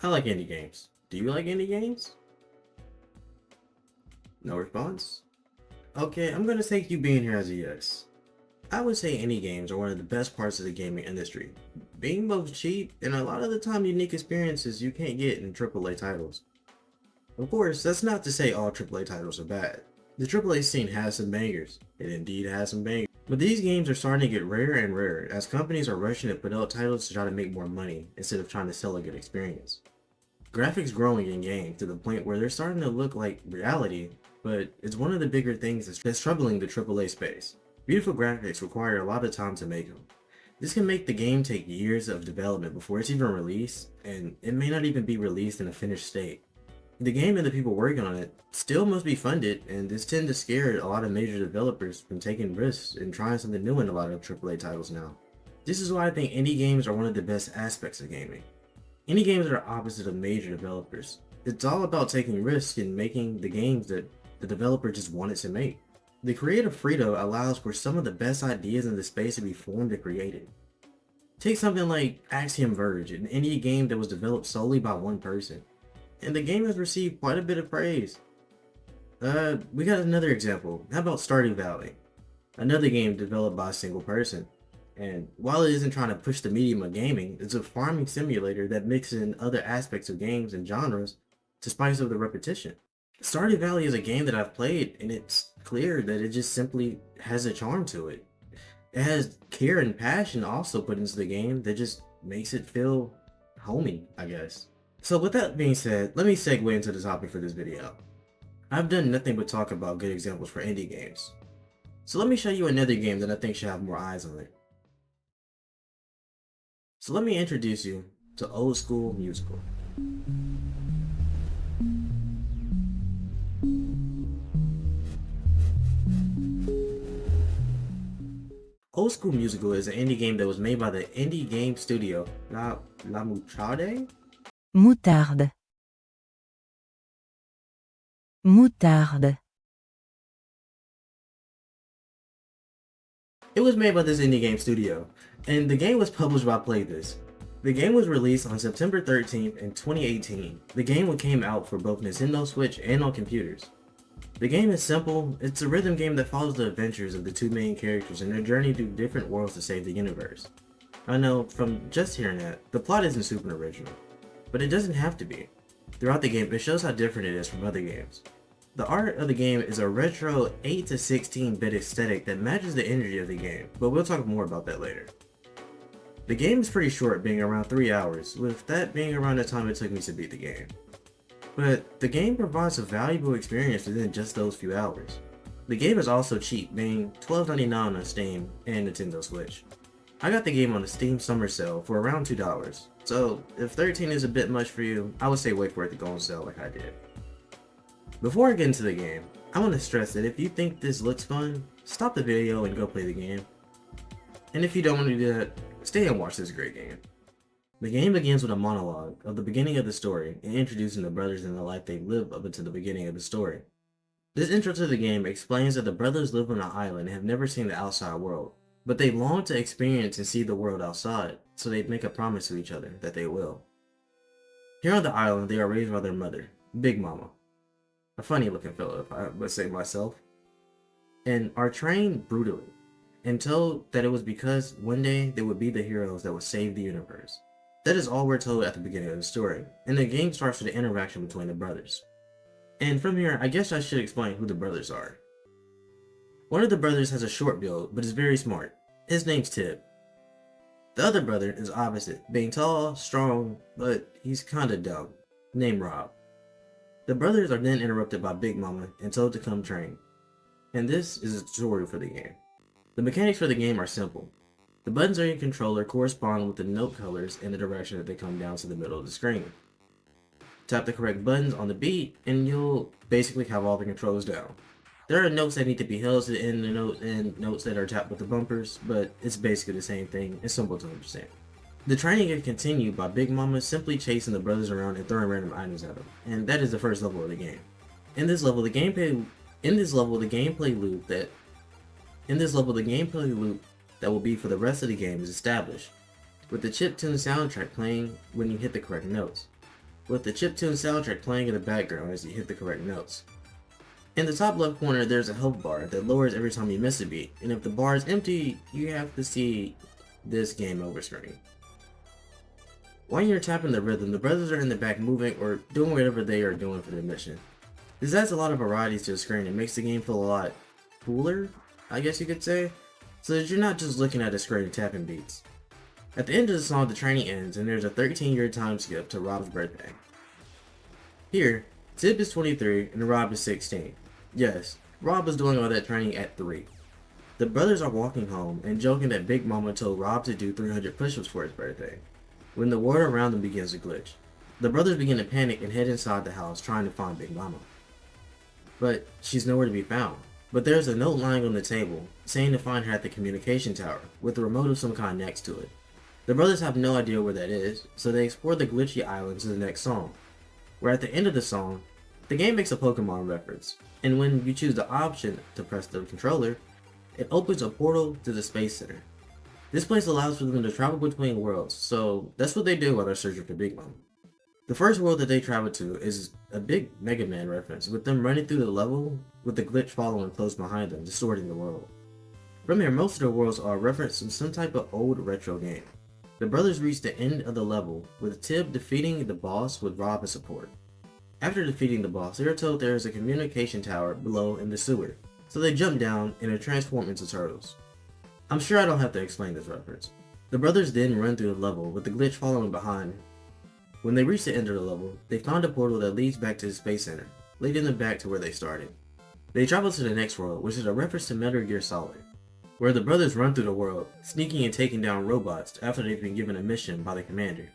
I like indie games. Do you like indie games? No response? Okay, I'm gonna take you being here as a yes. I would say indie games are one of the best parts of the gaming industry, being both cheap and a lot of the time unique experiences you can't get in AAA titles. Of course, that's not to say all AAA titles are bad. The AAA scene has some bangers. It indeed has some bangers. But these games are starting to get rarer and rarer as companies are rushing to put out titles to try to make more money instead of trying to sell a good experience. Graphics growing in games to the point where they're starting to look like reality, but it's one of the bigger things that's troubling the AAA space. Beautiful graphics require a lot of time to make them. This can make the game take years of development before it's even released, and it may not even be released in a finished state. The game and the people working on it still must be funded, and this tends to scare a lot of major developers from taking risks and trying something new in a lot of AAA titles now. This is why I think indie games are one of the best aspects of gaming. Indie games are opposite of major developers. It's all about taking risks and making the games that the developer just wanted to make. The creative freedom allows for some of the best ideas in the space to be formed and created. Take something like Axiom Verge, an indie game that was developed solely by one person, and the game has received quite a bit of praise. We got another example. How about Stardew Valley? Another game developed by a single person. And while it isn't trying to push the medium of gaming, it's a farming simulator that mixes in other aspects of games and genres to spice up the repetition. Stardew Valley is a game that I've played, and it's clear that it just simply has a charm to it. It has care and passion also put into the game that just makes it feel homey, I guess. So with that being said, let me segue into the topic for this video. I've done nothing but talk about good examples for indie games. So let me show you another game that I think should have more eyes on it. So let me introduce you to Old School Musical. Old School Musical is an indie game that was made by the indie game studio La Moutarde? Moutarde. Moutarde. It was made by this indie game studio, and the game was published by Playthis. The game was released on September 13th in 2018. The game came out for both Nintendo Switch and on computers. The game is simple. It's a rhythm game that follows the adventures of the two main characters and their journey through different worlds to save the universe. I know, from just hearing that, the plot isn't super original, but it doesn't have to be. Throughout the game, it shows how different it is from other games. The art of the game is a retro 8 to 16-bit aesthetic that matches the energy of the game, but we'll talk more about that later. The game is pretty short, being around 3 hours, with that being around the time it took me to beat the game. But the game provides a valuable experience within just those few hours. The game is also cheap, being $12.99 on Steam and Nintendo Switch. I got the game on the Steam Summer Sale for around $2, so if $13 is a bit much for you, I would say wait for it to go on sale like I did. Before I get into the game, I want to stress that if you think this looks fun, stop the video and go play the game. And if you don't want to do that, stay and watch this great game. The game begins with a monologue of the beginning of the story and introducing the brothers and the life they live up until the beginning of the story. This intro to the game explains that the brothers live on an island and have never seen the outside world, but they long to experience and see the world outside, so they make a promise to each other that they will. Here on the island, they are raised by their mother, Big Mama, a funny looking fellow if I must say myself, and are trained brutally, and told that it was because one day they would be the heroes that would save the universe. That is all we're told at the beginning of the story, and the game starts with the interaction between the brothers. And from here, I guess I should explain who the brothers are. One of the brothers has a short build, but is very smart. His name's Tib. The other brother is opposite, being tall, strong, but he's kinda dumb, named Rob. The brothers are then interrupted by Big Mama and told to come train. And this is the tutorial for the game. The mechanics for the game are simple. The buttons on your controller correspond with the note colors in the direction that they come down to the middle of the screen. Tap the correct buttons on the beat and you'll basically have all the controls down. There are notes that need to be held to the end of the note and notes that are tapped with the bumpers, but it's basically the same thing and simple to understand. The training is continued by Big Mama simply chasing the brothers around and throwing random items at them, and that is the first level of the game. In this level, the gameplay loop that will be for the rest of the game is established, with the chiptune soundtrack playing when you hit the correct notes. with the chiptune soundtrack playing in the background as you hit the correct notes. In the top left corner, there's a health bar that lowers every time you miss a beat, and if the bar is empty, you have to see this game over screen. While you're tapping the rhythm, the brothers are in the back moving or doing whatever they are doing for their mission. This adds a lot of variety to the screen and makes the game feel a lot cooler, I guess you could say, so that you're not just looking at a screen and tapping beats. At the end of the song, the training ends and there's a 13-year time skip to Rob's birthday. Here, Tib is 23 and Rob is 16. Yes, Rob was doing all that training at 3. The brothers are walking home and joking that Big Mama told Rob to do 300 push-ups for his birthday, when the world around them begins to glitch. The brothers begin to panic and head inside the house trying to find Big Mama. But she's nowhere to be found. But there's a note lying on the table saying to find her at the communication tower with a remote of some kind next to it. The brothers have no idea where that is, so they explore the glitchy islands in the next song, where at the end of the song, the game makes a Pokemon reference, and when you choose the option to press the controller, it opens a portal to the Space Center. This place allows for them to travel between worlds, so that's what they do while they're searching for Big Mom. The first world that they travel to is a big Mega Man reference, with them running through the level with the glitch following close behind them, distorting the world. From here, most of the worlds are a reference to some type of old retro game. The brothers reach the end of the level, with Tib defeating the boss with Rob as support. After defeating the boss, they are told there is a communication tower below in the sewer, so they jump down and are transformed into turtles. I'm sure I don't have to explain this reference. The brothers then run through the level with the glitch following behind. When they reach the end of the level, they find a portal that leads back to the Space Center, leading them back to where they started. They travel to the next world, which is a reference to Metal Gear Solid, where the brothers run through the world, sneaking and taking down robots after they've been given a mission by the commander.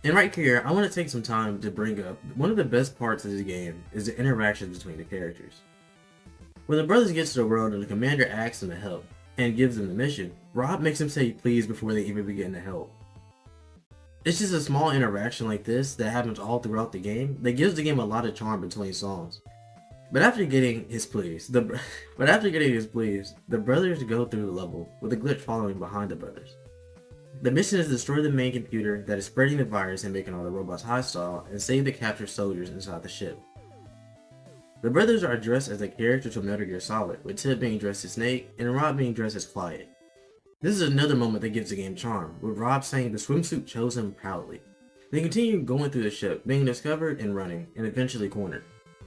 And right here, I want to take some time to bring up one of the best parts of this game is the interaction between the characters. When the brothers get to the world and the commander asks them to help, and gives them the mission, Rob makes them say please before they even begin to help. It's just a small interaction like this that happens all throughout the game that gives the game a lot of charm between songs. But after getting his pleas, the brothers go through the level with a glitch following behind the brothers. The mission is to destroy the main computer that is spreading the virus and making all the robots hostile and save the captured soldiers inside the ship. The brothers are dressed as the characters from Metal Gear Solid, with Tib being dressed as Snake and Rob being dressed as Quiet. This is another moment that gives the game charm, with Rob saying the swimsuit chose him proudly. They continue going through the ship, being discovered and running, and eventually cornered.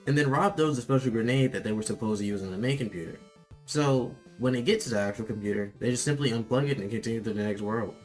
And then Rob throws a special grenade that they were supposed to use on the main computer. So, when it gets to the actual computer, they just simply unplug it and continue to the next world.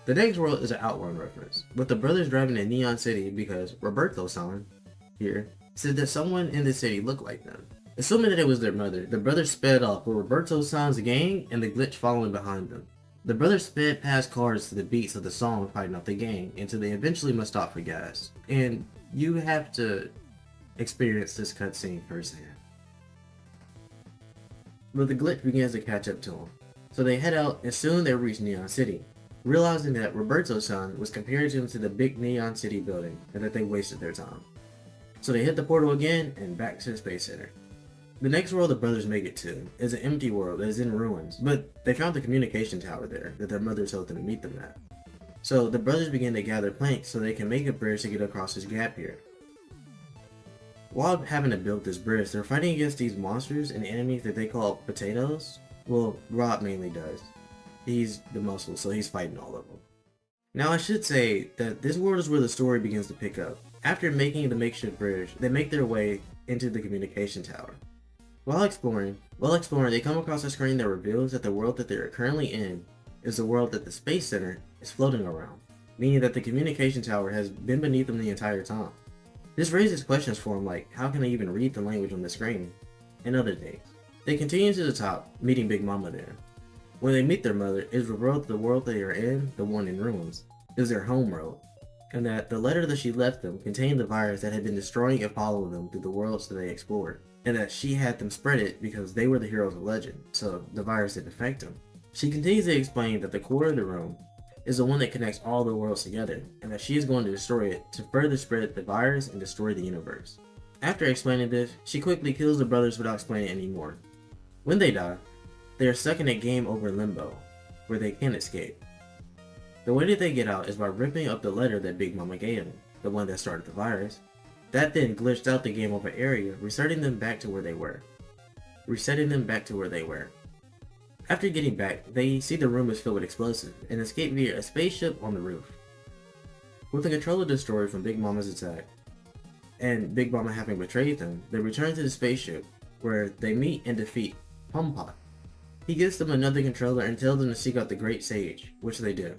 The next world is an Outrun reference, with the brothers driving to Neon City because Roberto-san, here, said that someone in the city looked like them. Assuming that it was their mother, the brothers sped off with Roberto-san's gang and the glitch following behind them. The brothers sped past cars to the beats of the song fighting off the gang until they eventually must stop for gas. And you have to experience this cutscene firsthand. But the glitch begins to catch up to them, so they head out and soon they reach Neon City, realizing that Roberto-san was comparing them to the big Neon City building and that they wasted their time. So they hit the portal again and back to the Space Center. The next world the brothers make it to is an empty world that is in ruins, but they found the communication tower there that their mother told them to meet them at. So the brothers begin to gather planks so they can make a bridge to get across this gap here. While having to build this bridge, they're fighting against these monsters and enemies that they call potatoes. Well, Rob mainly does. He's the muscle, so he's fighting all of them. Now I should say that this world is where the story begins to pick up. After making the makeshift bridge, they make their way into the communication tower. While exploring, they come across a screen that reveals that the world that they are currently in is the world that the Space Center is floating around, meaning that the communication tower has been beneath them the entire time. This raises questions for them like, how can they even read the language on the screen? And other things. They continue to the top, meeting Big Mama there. When they meet their mother, it is revealed that the world they are in, the one in ruins, is their home world, and that the letter that she left them contained the virus that had been destroying and following them through the worlds that they explored, and that she had them spread it because they were the heroes of legend, so the virus didn't affect them. She continues to explain that the core of the room is the one that connects all the worlds together, and that she is going to destroy it to further spread the virus and destroy the universe. After explaining this, she quickly kills the brothers without explaining anymore. When they die, they are stuck in a game over limbo, where they can't escape. The way that they get out is by ripping up the letter that Big Mama gave them, the one that started the virus. That then glitched out the game over area, resetting them back to where they were. After getting back, they see the room is filled with explosives and escape via a spaceship on the roof. With the controller destroyed from Big Mama's attack, and Big Mama having betrayed them, they return to the spaceship, where they meet and defeat Pom Pot. He gives them another controller and tells them to seek out the Great Sage, which they do.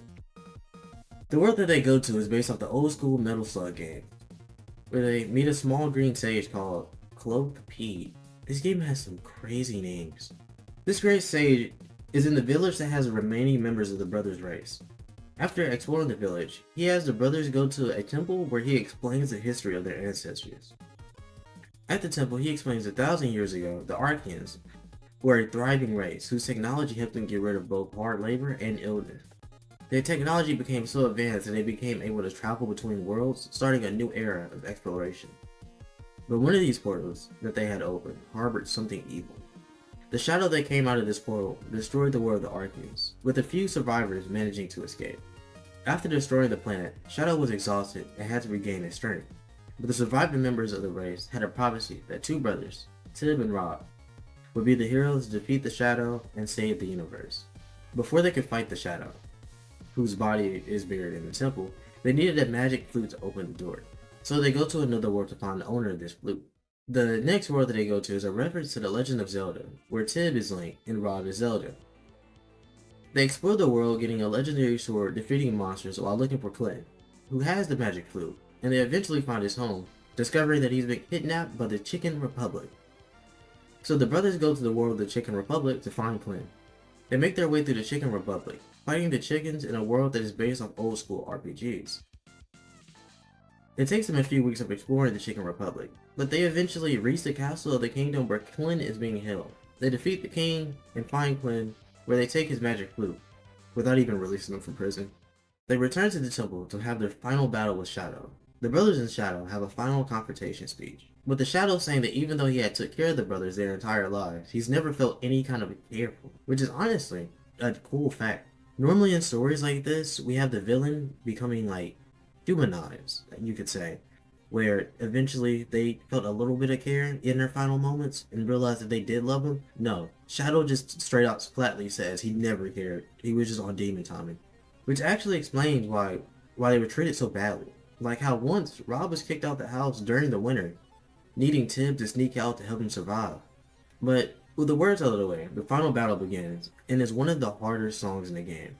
The world that they go to is based off the old school Metal Slug game, where they meet a small green sage called Cloak Pete. This game has some crazy names. This Great Sage is in the village that has the remaining members of the brothers race. After exploring the village, he has the brothers go to a temple where he explains the history of their ancestors. At the temple, he explains 1,000 years ago, the Archeans were a thriving race whose technology helped them get rid of both hard labor and illness. Their technology became so advanced that they became able to travel between worlds, starting a new era of exploration. But one of these portals that they had opened harbored something evil. The shadow that came out of this portal destroyed the world of the Archeans, with a few survivors managing to escape. After destroying the planet, Shadow was exhausted and had to regain his strength. But the surviving members of the race had a prophecy that two brothers, Tib and Rob, would be the heroes to defeat the Shadow and save the universe. Before they could fight the Shadow, whose body is buried in the temple, they needed a magic flute to open the door. So they go to another world to find the owner of this flute. The next world that they go to is a reference to the Legend of Zelda, where Tib is Link and Rob is Zelda. They explore the world, getting a legendary sword, defeating monsters while looking for Clint, who has the magic flute, and they eventually find his home, discovering that he's been kidnapped by the Chicken Republic. So the brothers go to the world of the Chicken Republic to find Clint. They make their way through the Chicken Republic, fighting the chickens in a world that is based on old school RPGs. It takes them a few weeks of exploring the Chicken Republic, but they eventually reach the castle of the kingdom where Clint is being held. They defeat the king and find Clint, where they take his magic flute, without even releasing him from prison. They return to the temple to have their final battle with Shadow. The brothers in Shadow have a final confrontation speech, with the Shadow saying that even though he had took care of the brothers their entire lives, he's never felt any kind of care for them, which is honestly a cool fact. Normally in stories like this, we have the villain becoming like humanized, you could say, where eventually they felt a little bit of care in their final moments and realized that they did love him. No, Shadow just straight out flatly says he never cared. He was just on demon timing, which actually explains why they were treated so badly. Like how once Rob was kicked out the house during the winter, needing Tib to sneak out to help him survive. But with the words out of the way, the final battle begins, and is one of the harder songs in the game.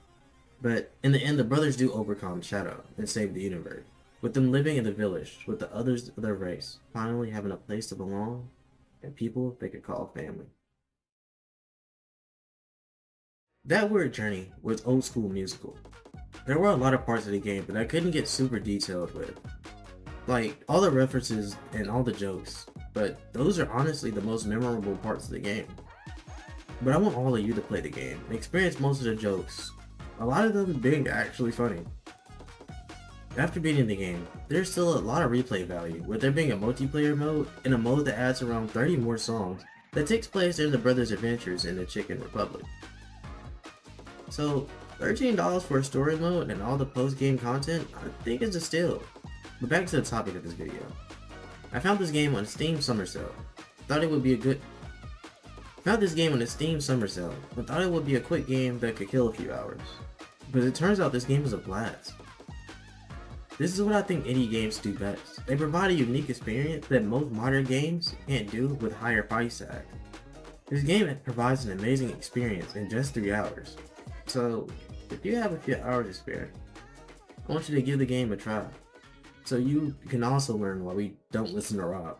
But in the end, the brothers do overcome Shadow and save the universe, with them living in the village with the others of their race, finally having a place to belong and people they could call family. That Weird Journey was old school musical. There were a lot of parts of the game that I couldn't get super detailed with, like all the references and all the jokes, but those are honestly the most memorable parts of the game. But I want all of you to play the game and experience most of the jokes, a lot of them being actually funny. After beating the game, there's still a lot of replay value, with there being a multiplayer mode and a mode that adds around 30 more songs that takes place during the brothers' adventures in the Chicken Republic. So $13 for a story mode and all the post-game content, I think is a steal. But back to the topic of this video. I found this game on Steam Summer Sale. Found this game on a Steam Summer Sale, and thought it would be a quick game that could kill a few hours. But it turns out this game is a blast. This is what I think indie games do best. They provide a unique experience that most modern games can't do with higher price tags. This game provides an amazing experience in just 3 hours. So if you have a few hours to spare, I want you to give the game a try, so you can also learn why we don't listen to Rob.